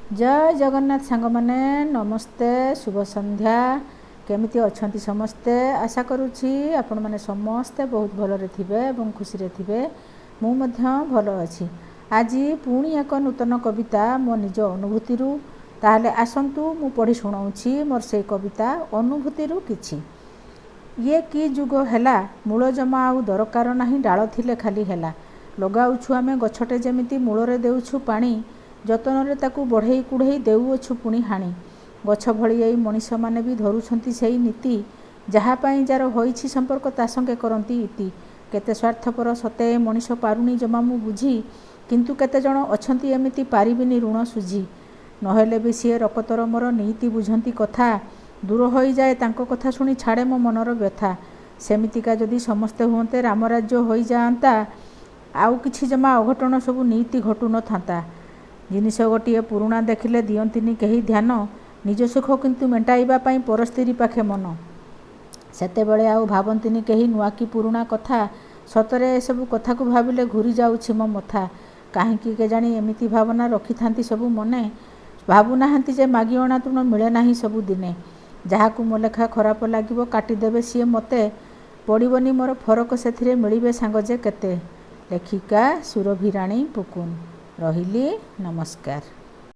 जय जगन्नाथ सांग माने नमस्ते शुभ संध्या केमिति अछंती समस्ते आशा करुछि आपण माने समस्ते बहुत भलरे थिबे एवं खुशी रे थिबे मु मध्य भल अछि। आज पुणी एक नूतन कविता मो निज अनुभूति रु ताले आसंतु मु पढ़ी सुनाउछि मोर से कविता अनुभूति रु किछि। ये कि जुग हैला मूल जमा आउ दरकार नाही डाल थिले खाली हैला लगाउछु आमे गछटे जेमिति मूलरे देउछु पानी जतन ताकू बढ़ई कुढ़ई देउछु पुणी हाणी गछ भली एई मनीष माने भी धरुछंती सेई नीति जहाँपाई जार होइछि संपर्क ता संगे करंती इति केते स्वार्थपर सते मनीष पारुनी जमा मु बुझी किंतु केते जण अछंती एमिति पारिबिनी ऋण सुझी नहेले भी सी रकतर मोर नीति बुझंती कथा दूर होई जाए तांको कथा सुनी छाड़े मो मनर व्यथा सेमितिका जदि समस्ते हुंते रामराज्य होई जाआंता आउ किछि जमा अघटन सबु नीति घटु न थांता जिनिस गोटे पुराणा देखिले दियंतिनी कहीं ध्यान निज सुख किंतु मेटाइबा पाई परस्त्री पाखे मन सेतेबेले आउ भावंतिनी कहीं नुआ कि पुराणा कथा सतरे सब कथा को भाविले घूरी जाउछि मो मथा काहेकि केजाणी एमिति भावना रखि थांती सबु मने भाबु नाहंती जे मागी अणा तुण मिले नाही सबु दिने जहाकू मो लेखा खराब लागिबो काटी देबे सिए मते पड़िबनी मोर फरक सेथिरे मिलिबे सांग जे केते। लेखिका सुरभि राणी पुकुन रहिली नमस्कार।